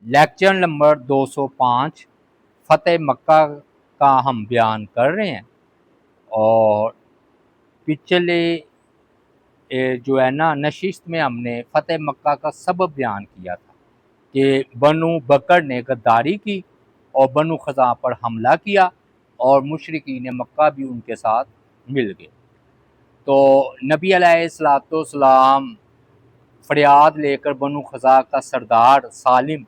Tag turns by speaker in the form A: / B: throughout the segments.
A: Lecture number 205 فتح مکہ کا ہم بیان کر رہے ہیں، اور پچھلے جو ہے نا نشست میں ہم نے فتح مکہ کا سبب بیان کیا تھا کہ بنو بکر نے غداری کی اور بنو خزاعہ پر حملہ کیا اور مشرکین مکہ بھی ان کے ساتھ مل گئے۔ تو نبی علیہ السلام فریاد لے کر بنو خزاعہ کا سردار سالم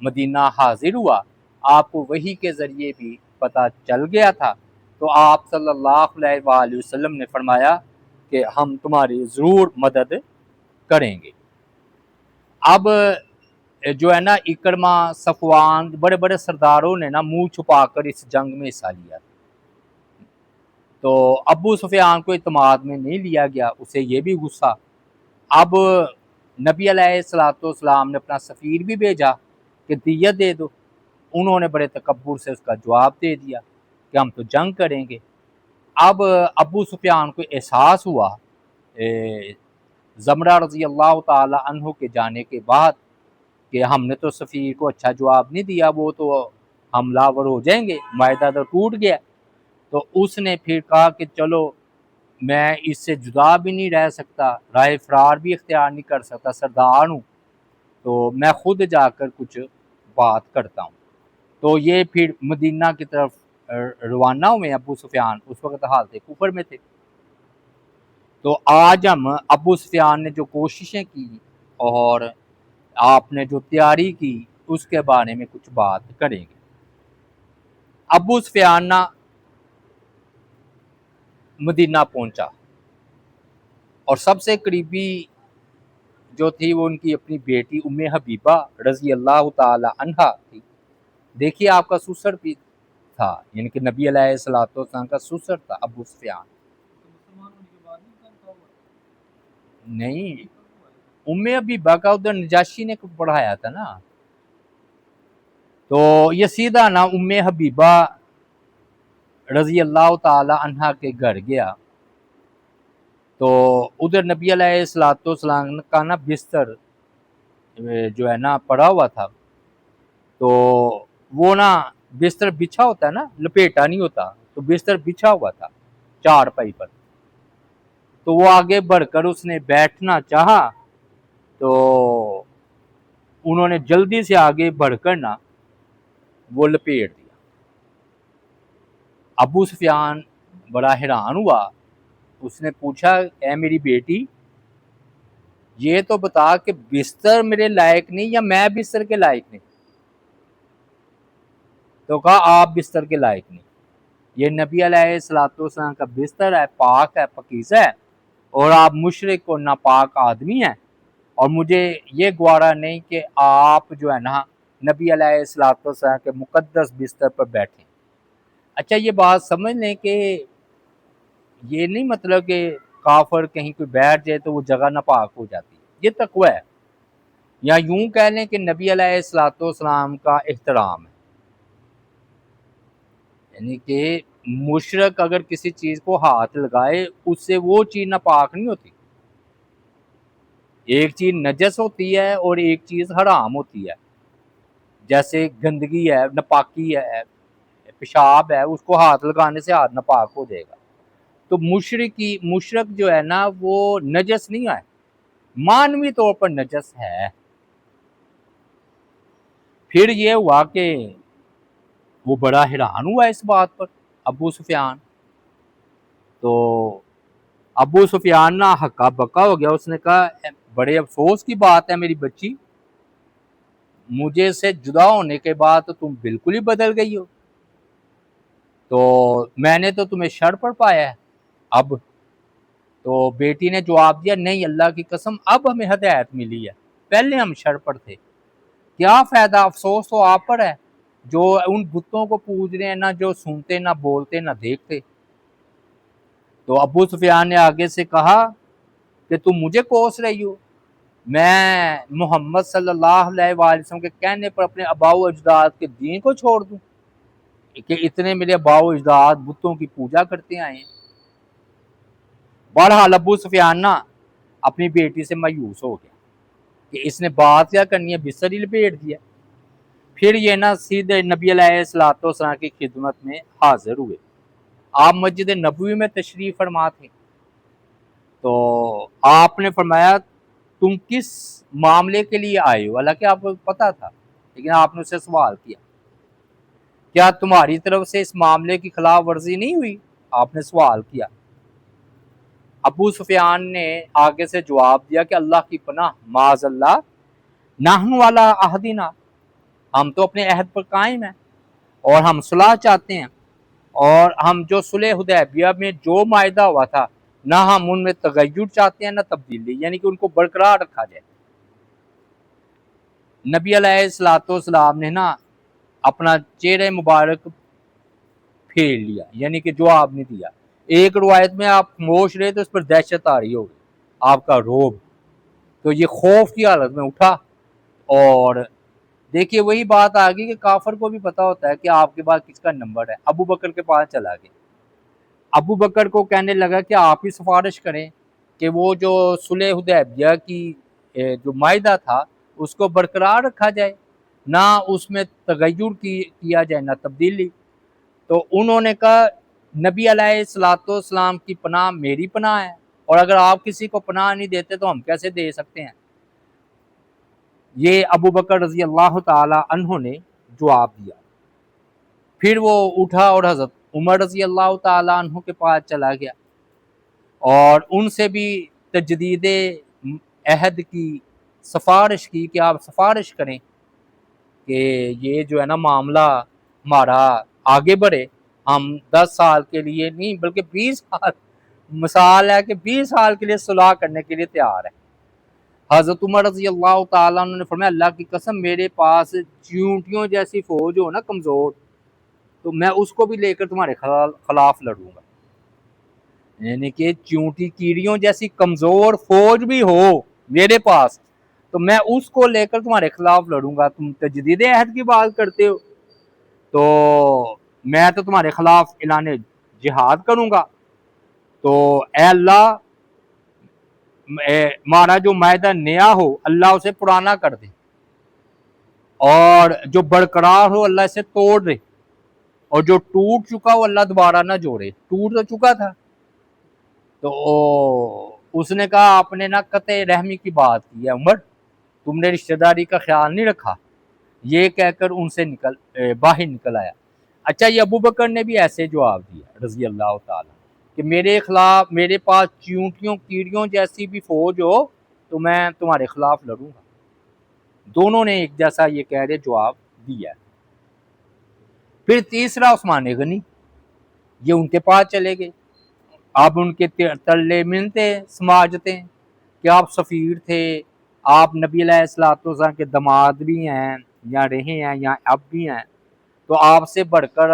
A: مدینہ حاضر ہوا۔ آپ کو وحی کے ذریعے بھی پتہ چل گیا تھا، تو آپ صلی اللہ علیہ وآلہ وسلم نے فرمایا کہ ہم تمہاری ضرور مدد کریں گے۔ اب جو ہے نا اکرمہ، صفوان، بڑے بڑے سرداروں نے نا منہ چھپا کر اس جنگ میں حصہ لیا، تو ابو سفیان کو اعتماد میں نہیں لیا گیا، اسے یہ بھی غصہ۔ اب نبی علیہ السلام نے اپنا سفیر بھی بھیجا کہ دیت دے دو، انہوں نے بڑے تکبر سے اس کا جواب دے دیا کہ ہم تو جنگ کریں گے۔ اب ابو سفیان کو احساس ہوا زمرہ رضی اللہ تعالی عنہ کے جانے کے بعد کہ ہم نے تو سفیر کو اچھا جواب نہیں دیا، وہ تو حملہ آور ہو جائیں گے، معاہدہ تو ٹوٹ گیا۔ تو اس نے پھر کہا کہ چلو میں اس سے جدا بھی نہیں رہ سکتا، راہ فرار بھی اختیار نہیں کر سکتا، سردار ہوں، تو میں خود جا کر کچھ بات کرتا ہوں۔ تو یہ پھر مدینہ کی طرف روانہ ہوئے ابو سفیان، اس وقت حالت کفر میں تھے۔ تو آج ہم ابو سفیان نے جو کوششیں کی اور آپ نے جو تیاری کی اس کے بارے میں کچھ بات کریں گے۔ ابو سفیان مدینہ پہنچا اور سب سے قریبی جو تھی وہ ان کی اپنی بیٹی ام حبیبہ رضی اللہ تعالی عنہا تھی۔ دیکھیے آپ کا سسر بھی تھا، یعنی کہ نبی علیہ السلام کا سسر تھا ابو سفیان۔ نہیں، ام حبیبہ کا ادھر نجاشی نے پڑھایا تھا نا، تو یہ سیدھا نا ام حبیبہ رضی اللہ تعالی عنہا کے گھر گیا، تو ادھر نبی علیہ السلام کا نا بستر جو ہے نا پڑا ہوا تھا، تو وہ نا بستر بچھا ہوتا ہے نا، لپیٹا نہیں ہوتا، تو بستر بچھا ہوا تھا چار پائی پر، تو وہ آگے بڑھ کر اس نے بیٹھنا چاہا، تو انہوں نے جلدی سے آگے بڑھ کر نا وہ لپیٹ دیا۔ ابو سفیان بڑا حیران ہوا، اس نے پوچھا اے میری بیٹی یہ تو بتا کہ بستر میرے لائق نہیں یا میں بستر کے لائق نہیں؟ تو کہا آپ بستر کے لائق نہیں، یہ نبی علیہ السلام کا بستر ہے، پاک ہے، پاکیزہ ہے، اور آپ مشرک اور ناپاک آدمی ہیں، اور مجھے یہ گوارا نہیں کہ آپ جو ہے نا نبی علیہ السلام کے مقدس بستر پر بیٹھیں۔ اچھا یہ بات سمجھ لیں کہ یہ نہیں مطلب کہ کافر کہیں کوئی بیٹھ جائے تو وہ جگہ ناپاک ہو جاتی ہے، یہ تقوی ہے، یا یوں کہہ لیں کہ نبی علیہ السلام کا احترام ہے، یعنی کہ مشرک اگر کسی چیز کو ہاتھ لگائے اس سے وہ چیز ناپاک نہیں ہوتی، ایک چیز نجس ہوتی ہے اور ایک چیز حرام ہوتی ہے، جیسے گندگی ہے، ناپاکی ہے، پیشاب ہے، اس کو ہاتھ لگانے سے ہاتھ ناپاک ہو جائے گا۔ تو مشرک جو ہے نا وہ نجس نہیں ہے، مانوی طور پر نجس ہے۔ پھر یہ ہوا کہ وہ بڑا حیران ہوا اس بات پر ابو سفیان، تو ابو سفیان نا ہکا بکا ہو گیا، اس نے کہا بڑے افسوس کی بات ہے میری بچی، مجھے سے جدا ہونے کے بعد تو تم بالکل ہی بدل گئی ہو، تو میں نے تو تمہیں شر پر پایا ہے اب۔ تو بیٹی نے جواب دیا نہیں اللہ کی قسم اب ہمیں ہدایت ملی ہے، پہلے ہم شر پر تھے، کیا فائدہ، افسوس تو آپ پر ہے جو ان بتوں کو پوج رہے ہیں، نہ جو سنتے نہ بولتے نہ دیکھتے۔ تو ابو سفیان نے آگے سے کہا کہ تم مجھے کوس رہی ہو، میں محمد صلی اللہ علیہ وآلہ وسلم کے کہنے پر اپنے آباء و اجداد کے دین کو چھوڑ دوں کہ اتنے میرے آباء و اجداد بتوں کی پوجا کرتے آئے ہیں۔ بہرحال ابو سفیان نا اپنی بیٹی سے مایوس ہو گیا کہ اس نے بات کیا کرنی ہے، بستر ہی لپیٹ دیا۔ پھر یہ نا سیدھے نبی علیہ الصلوۃ والسلام کی خدمت میں حاضر ہوئے. آپ مسجد نبوی میں تشریف فرما تھے. تو آپ نے فرمایا تم کس معاملے کے لیے آئے ہو؟ حالانکہ آپ کو پتا تھا، لیکن آپ نے اسے سوال کیا کیا تمہاری طرف سے اس معاملے کی خلاف ورزی نہیں ہوئی؟ آپ نے سوال کیا. ابو سفیان نے آگے سے جواب دیا کہ اللہ کی پناہ، معاذ اللہ، نحن والا عہدنا، ہم تو اپنے عہد پر قائم ہیں اور ہم صلح چاہتے ہیں، اور ہم جو صلح حدیبیہ میں جو معاہدہ ہوا تھا نہ ہم ان میں تغیر چاہتے ہیں نہ تبدیلی، یعنی کہ ان کو برقرار رکھا جائے. نبی علیہ الصلوۃ والسلام نے نا اپنا چہرہ مبارک پھیر لیا، یعنی کہ جواب نہیں دیا. ایک روایت میں آپ خاموش رہے تو اس پر دہشت آ رہی ہوگی، آپ کا روب. تو یہ خوف کی حالت میں اٹھا، اور دیکھیے وہی بات آ گئی کہ کافر کو بھی پتا ہوتا ہے کہ آپ کے پاس کس کا نمبر ہے. ابو بکر کے پاس چلا گیا. ابو بکر کو کہنے لگا کہ آپ ہی سفارش کریں کہ وہ جو صلح حدیبیہ کی جو معاہدہ تھا اس کو برقرار رکھا جائے، نہ اس میں تغیر کیا جائے نہ تبدیلی. تو انہوں نے کہا نبی علیہ الصلوۃ والسلام کی پناہ میری پناہ ہے، اور اگر آپ کسی کو پناہ نہیں دیتے تو ہم کیسے دے سکتے ہیں؟ یہ ابو بکر رضی اللہ تعالی عنہ نے جواب دیا. پھر وہ اٹھا اور حضرت عمر رضی اللہ تعالی عنہ کے پاس چلا گیا اور ان سے بھی تجدید عہد کی سفارش کی کہ آپ سفارش کریں کہ یہ جو ہے نا معاملہ ہمارا آگے بڑھے. ہم 10 سال کے لیے نہیں بلکہ 20 سال، مثال ہے کہ 20 سال کے لیے صلح کرنے کے لیے تیار ہے. حضرت عمر رضی اللہ تعالیٰ عنہ نے فرمایا اللہ کی قسم میرے پاس چیونٹیوں جیسی فوج ہو نا کمزور، تو میں اس کو بھی لے کر تمہارے خلاف لڑوں گا. یعنی کہ چیونٹی کیڑیوں جیسی کمزور فوج بھی ہو میرے پاس تو میں اس کو لے کر تمہارے خلاف لڑوں گا. تم تجدید عہد کی بات کرتے ہو تو میں تو تمہارے خلاف اعلان جہاد کروں گا. تو اے اللہ ہمارا جو معاہدہ نیا ہو اللہ اسے پرانا کر دے، اور جو برقرار ہو اللہ اسے توڑ دے، اور جو ٹوٹ چکا ہو اللہ دوبارہ نہ جوڑے. ٹوٹ تو چکا تھا. تو اس نے کہا آپ نے نا قطع رحمی کی بات کی ہے عمر، تم نے رشتہ داری کا خیال نہیں رکھا. یہ کہہ کر ان سے باہر نکل آیا. اچھا یہ ابو بکر نے بھی ایسے جواب دیا رضی اللہ تعالیٰ کہ میرے خلاف میرے پاس چیونٹیوں کیڑیوں جیسی بھی فوج ہو تو میں تمہارے خلاف لڑوں گا. دونوں نے ایک جیسا یہ کہہ رہے جواب دیا. پھر تیسرا عثمان غنی، یہ ان کے پاس چلے گئے. آپ ان کے تلے ملتے سماجتے کہ آپ سفیر تھے، آپ نبی علیہ الصلوۃ والسلام کے داماد بھی ہیں یا رہے ہیں یا اب بھی ہیں، تو آپ سے بڑھ کر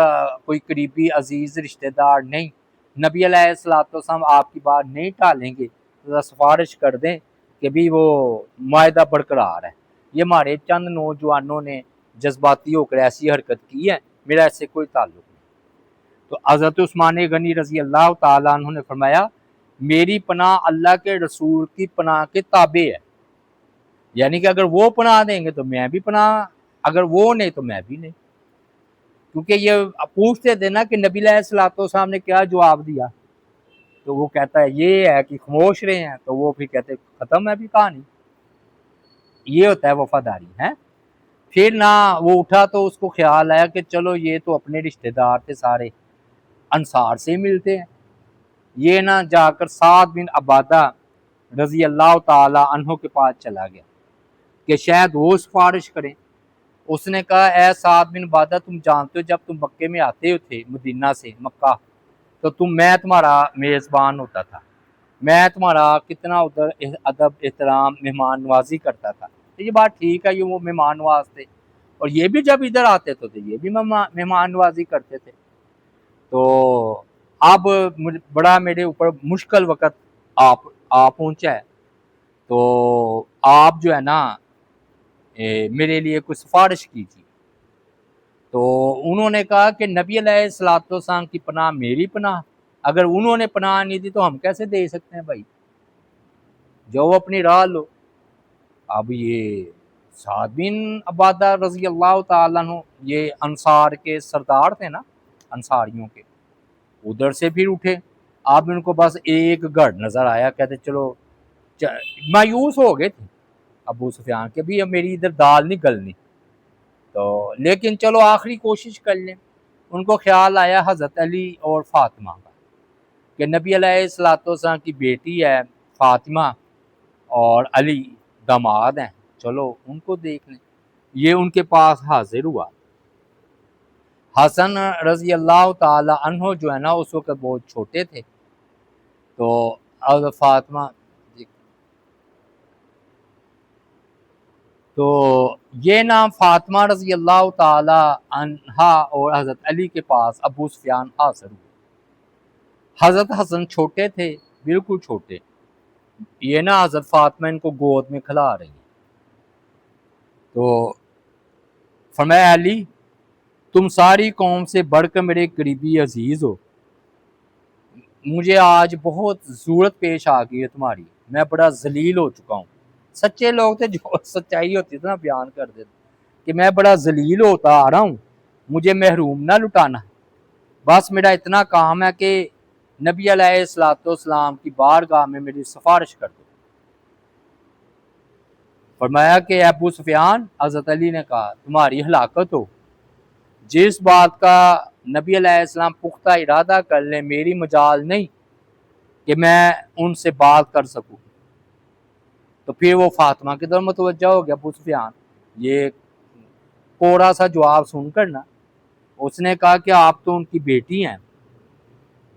A: کوئی قریبی عزیز رشتہ دار نہیں. نبی علیہ الصلوۃ والسلام آپ کی بات نہیں ٹالیں گے، تو سفارش کر دیں کہ بھی وہ معاہدہ برقرار ہے. یہ ہمارے چند نوجوانوں نے جذباتی ہو کر ایسی حرکت کی ہے، میرا اس سے کوئی تعلق نہیں. تو حضرت عثمان غنی رضی اللہ تعالیٰ عنہ نے فرمایا میری پناہ اللہ کے رسول کی پناہ کے تابع ہے، یعنی کہ اگر وہ پناہ دیں گے تو میں بھی پناہ، اگر وہ نہیں تو میں بھی نہیں. کیونکہ یہ پوچھتے تھے نا کہ نبی علیہ الصلوۃ والسلام نے کیا جواب دیا، تو وہ کہتا ہے یہ ہے کہ خاموش رہے ہیں، تو وہ پھر کہتے ختم ہے بھی کہانی. یہ ہوتا ہے وفاداری ہے. پھر نہ وہ اٹھا تو اس کو خیال آیا کہ چلو یہ تو اپنے رشتہ دار تھے سارے، انصار سے ملتے ہیں. یہ نہ جا کر سعد بن عبادہ رضی اللہ تعالی عنہ کے پاس چلا گیا کہ شاید وہ سفارش کریں. اس نے کہا اے سعد بن عبادہ تم جانتے ہو جب تم مکے میں آتے تھے مدینہ سے مکہ تو میں تمہارا میزبان ہوتا تھا، میں تمہارا کتنا ادھر ادب احترام مہمان نوازی کرتا تھا. تو یہ بات ٹھیک ہے، یہ وہ مہمان نواز تھے، اور یہ بھی جب ادھر آتے تھے تو یہ بھی مہمان نوازی کرتے تھے. تو اب بڑا میرے اوپر مشکل وقت آپ پہنچا ہے، تو آپ جو ہے نا میرے لیے کوئی سفارش کیجیے. تو انہوں نے کہا کہ نبی علیہ الصلوۃ والسلام کی پناہ میری پناہ، اگر انہوں نے پناہ نہیں دی تو ہم کیسے دے سکتے ہیں بھائی، جو اپنی راہ لو. اب یہ سعد بن عبادہ رضی اللہ تعالیٰ عنہ یہ انصار کے سردار تھے نا، انصاریوں کے، ادھر سے پھر اٹھے. اب ان کو بس ایک گڑھ نظر آیا، کہتے چلو مایوس ہو گئے تھے ابو سفیان کہ بھی اب میری ادھر دال نہیں گلنی، تو لیکن چلو آخری کوشش کر لیں. ان کو خیال آیا حضرت علی اور فاطمہ کا کہ نبی علیہ الصلوۃ والسلام کی بیٹی ہے فاطمہ اور علی داماد ہیں، چلو ان کو دیکھ لیں. یہ ان کے پاس حاضر ہوا. حسن رضی اللہ تعالی عنہ جو ہے نا اس وقت بہت چھوٹے تھے، تو حضرت فاطمہ تو یہ نام فاطمہ رضی اللہ تعالی عنہا اور حضرت علی کے پاس ابو سفیان حاضر ہوئے. حضرت حسن چھوٹے تھے، بالکل چھوٹے. یہ نا حضرت فاطمہ ان کو گود میں کھلا رہی ہیں. تو فرمایا علی تم ساری قوم سے بڑھ کر میرے قریبی عزیز ہو، مجھے آج بہت ضرورت پیش آ گئی ہے تمہاری، میں بڑا ذلیل ہو چکا ہوں. سچے لوگ تھے، جو سچائی ہوتی تھی نا بیان کر دیتے کہ میں بڑا ذلیل ہوتا آ رہا ہوں، مجھے محروم نہ لٹانا. بس میرا اتنا کام ہے کہ نبی علیہ الصلوۃ والسلام کی بارگاہ میں میری سفارش کر دو. فرمایا کہ ابو سفیان، حضرت علی نے کہا تمہاری ہلاکت ہو، جس بات کا نبی علیہ السلام پختہ ارادہ کر لیں میری مجال نہیں کہ میں ان سے بات کر سکوں. تو پھر وہ فاطمہ کی طرف متوجہ ہو گیا ابو سفیان. یہ کوڑا سا جواب سن کر نا اس نے کہا کہ آپ تو ان کی بیٹی ہیں،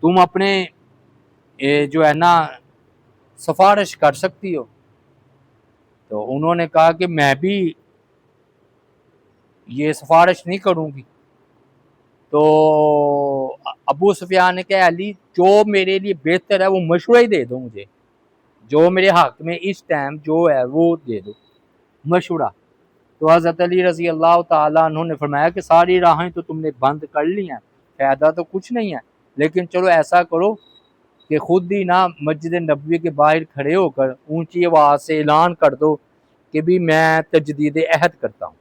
A: تم اپنے جو ہے نا سفارش کر سکتی ہو. تو انہوں نے کہا کہ میں بھی یہ سفارش نہیں کروں گی. تو ابو سفیان نے کہا علی جو میرے لیے بہتر ہے وہ مشورہ ہی دے دو، مجھے جو میرے حق میں اس ٹائم جو ہے وہ دے دو مشورہ. تو حضرت علی رضی اللہ تعالیٰ عنہ نے فرمایا کہ ساری راہیں تو تم نے بند کر لی ہیں، فائدہ تو کچھ نہیں ہے، لیکن چلو ایسا کرو کہ خود ہی نا مسجد نبوی کے باہر کھڑے ہو کر اونچی آواز سے اعلان کر دو کہ بھی میں تجدید عہد کرتا ہوں،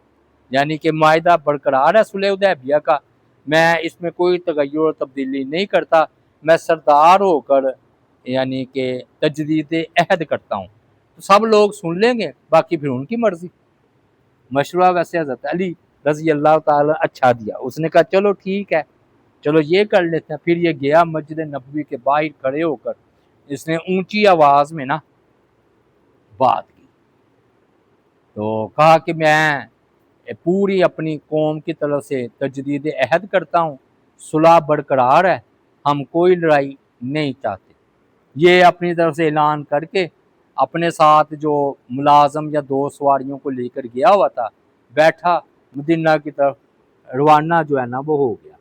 A: یعنی کہ معاہدہ برقرار ہے صلح حدیبیہ کا، میں اس میں کوئی تغیر و تبدیلی نہیں کرتا، میں سردار ہو کر یعنی کہ تجدید عہد کرتا ہوں. تو سب لوگ سن لیں گے، باقی پھر ان کی مرضی. مشورہ ویسے حضرت علی رضی اللہ تعالی اچھا دیا. اس نے کہا چلو ٹھیک ہے، چلو یہ کر لیتے ہیں. پھر یہ گیا مسجد نبوی کے باہر کھڑے ہو کر اس نے اونچی آواز میں نا بات کی. تو کہا کہ میں پوری اپنی قوم کی طرف سے تجدید عہد کرتا ہوں، صلح برقرار ہے، ہم کوئی لڑائی نہیں چاہتے. یہ اپنی طرف سے اعلان کر کے اپنے ساتھ جو ملازم یا دو سواریوں کو لے کر گیا ہوا تھا بیٹھا، مدینہ کی طرف روانہ جو ہے نا وہ ہو گیا.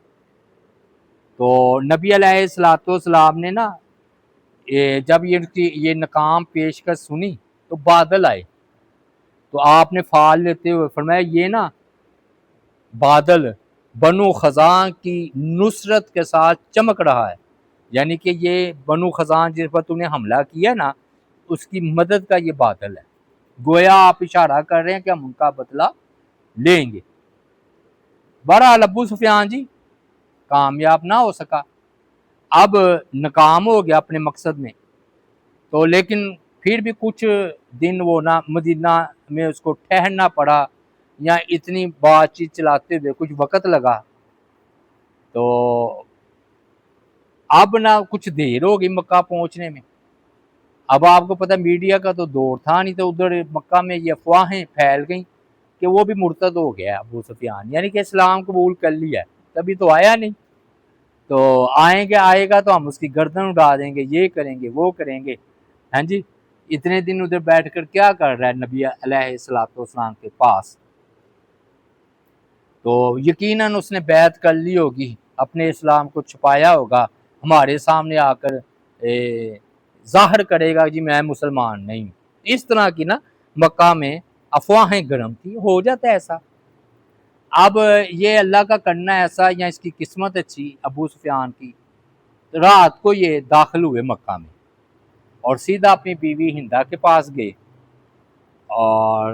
A: تو نبی علیہ الصلوۃ والسلام نے نا جب یہ ناکام پیشکش سنی تو بادل آئے. تو آپ نے فال لیتے ہوئے فرمایا یہ نا بادل بنو خزاں کی نصرت کے ساتھ چمک رہا ہے، یعنی کہ یہ بنو خزاں جس پر تم نے حملہ کیا نا اس کی مدد کا یہ بادل ہے. گویا آپ اشارہ کر رہے ہیں کہ ہم ان کا بدلہ لیں گے. بہرحال ابو سفیان جی کامیاب نہ ہو سکا، اب ناکام ہو گیا اپنے مقصد میں. تو لیکن پھر بھی کچھ دن وہ نا مدینہ میں اس کو ٹھہرنا پڑا، یا اتنی بات چیت چلاتے ہوئے کچھ وقت لگا. تو اب نہ کچھ دیر ہو گئی مکہ پہنچنے میں. اب آپ کو پتہ میڈیا کا تو دور تھا نہیں، تو ادھر مکہ میں یہ افواہیں پھیل گئیں کہ وہ بھی مرتد ہو گیا ابو سفیان، یعنی کہ اسلام قبول کر لیا ہے، تبھی تو آیا نہیں. تو آئے گا تو ہم اس کی گردن اڑا دیں گے، یہ کریں گے وہ کریں گے. ہاں جی، اتنے دن ادھر بیٹھ کر کیا کر رہا ہے نبی علیہ الصلوۃ والسلام کے پاس. تو یقیناً اس نے بیعت کر لی ہوگی، اپنے اسلام کو چھپایا ہوگا، ہمارے سامنے آ کر ظاہر کرے گا جی میں مسلمان نہیں. اس طرح کی نا مکہ میں افواہیں گرم تھی، ہو جاتا ہے ایسا. اب یہ اللہ کا کرنا ایسا یا اس کی قسمت اچھی ابو سفیان کی، رات کو یہ داخل ہوئے مکہ میں اور سیدھا اپنی بیوی ہندا کے پاس گئے اور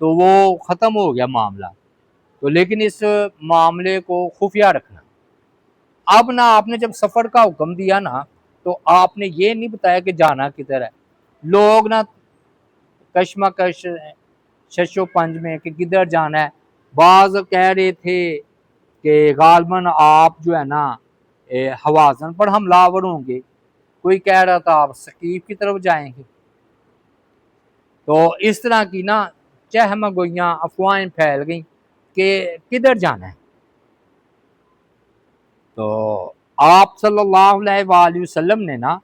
A: تو وہ ختم ہو گیا معاملہ. تو لیکن اس معاملے کو خفیہ رکھنا. اب نا آپ نے جب سفر کا حکم دیا نا تو آپ نے یہ نہیں بتایا کہ جانا کدھر ہے. لوگ نا کشمکش شش و پنج میں کہ کدھر جانا ہے. بعض کہہ رہے تھے کہ غالباً آپ جو ہے نا حوازن پر حملہ آور ہوں گے. کوئی کہہ رہا تھا آپ ثقیف کی طرف جائیں گے. تو اس طرح کی نا چہم گوئیاں افواہیں پھیل گئیں کہ کدھر جانا ہے. تو آپ صلی اللہ علیہ وآلہ وسلم نے نا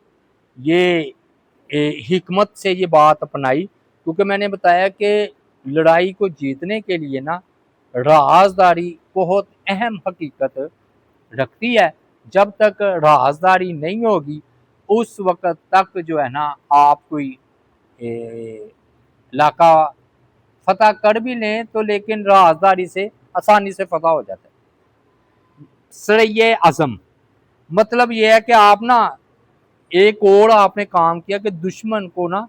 A: یہ حکمت سے یہ بات اپنائی، کیونکہ میں نے بتایا کہ لڑائی کو جیتنے کے لیے نا رازداری بہت اہم حقیقت رکھتی ہے. جب تک رازداری نہیں ہوگی اس وقت تک جو ہے نا آپ کوئی علاقہ فتح کر بھی لیں تو لیکن رازداری سے آسانی سے فتح ہو جاتا ہے. سریہ عزم مطلب یہ ہے کہ آپ نا ایک اور آپ نے کام کیا کہ دشمن کو نا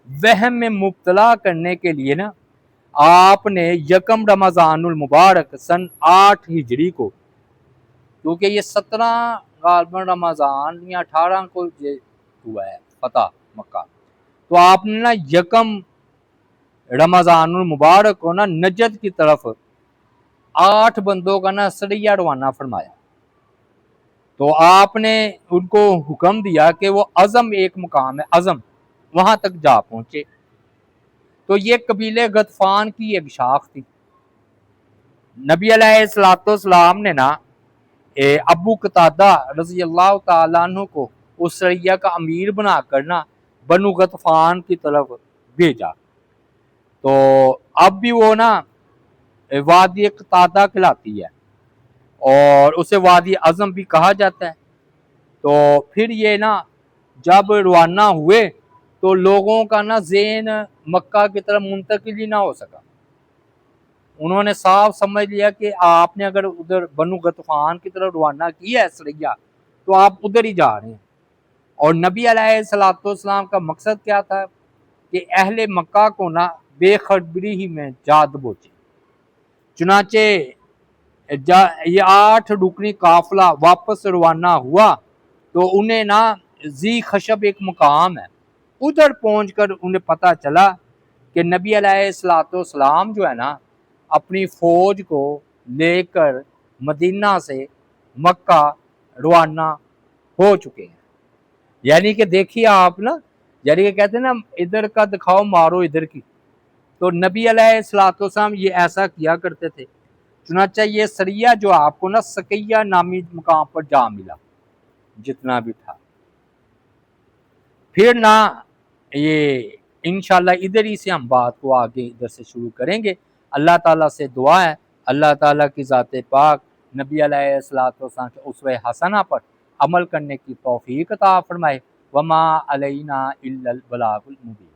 A: وہم میں مبتلا کرنے کے لیے نا آپ نے یکم رمضان المبارک سن 8 ہجری کو، کیونکہ یہ 17 غالباً رمضان یا 18 کو ہوا ہے فتح مکہ، تو آپ نے نا یکم رمضان المبارک کو نا نجد کی طرف 8 بندوں کا نا سریہ روانہ فرمایا. تو آپ نے ان کو حکم دیا کہ وہ عزم ایک مقام ہے، عزم وہاں تک جا پہنچے. تو یہ قبیلے غطفان کی ایک شاخ تھی. نبی علیہ السلام نے نا ابو قتادہ رضی اللہ تعالیٰ عنہ کو اس سریہ کا امیر بنا کر نا بنو غطفان کی طرف بھیجا. تو اب بھی وہ نا وادی قتادہ کہلاتی ہے اور اسے وادی عزم بھی کہا جاتا ہے. تو پھر یہ نا جب روانہ ہوئے تو لوگوں کا نا ذہن مکہ کی طرف منتقل ہی نہ ہو سکا. انہوں نے صاف سمجھ لیا کہ آپ نے اگر ادھر بنو غطفان کی طرف روانہ کیا ہے سریہ تو آپ ادھر ہی جا رہے ہیں. اور نبی علیہ السلام کا مقصد کیا تھا کہ اہل مکہ کو نا بے خبری ہی میں جا دبوچے. چنانچہ یہ 8 رکنی قافلہ واپس روانہ ہوا تو انہیں نا ذی خشب ایک مقام ہے ادھر پہنچ کر انہیں پتہ چلا کہ نبی علیہ السلام جو ہے نا اپنی فوج کو لے کر مدینہ سے مکہ روانہ ہو چکے ہیں. یعنی کہ دیکھیے آپ نا، یعنی کہ کہتے ہیں نا ادھر کا دکھاؤ مارو ادھر کی. تو نبی علیہ السلام یہ ایسا کیا کرتے تھے. چنانچہ یہ سریہ جو آپ کو نا سقیہ نامی مقام پر جا ملا جتنا بھی تھا. پھر نا یہ انشاءاللہ ادھر ہی سے ہم بات کو آگے ادھر سے شروع کریں گے. اللہ تعالیٰ سے دعا ہے اللہ تعالیٰ کی ذات پاک نبی علیہ السلام کے اسوہ حسنہ پر عمل کرنے کی توفیق عطا فرمائے. وما علینا الا البلاغ المبین.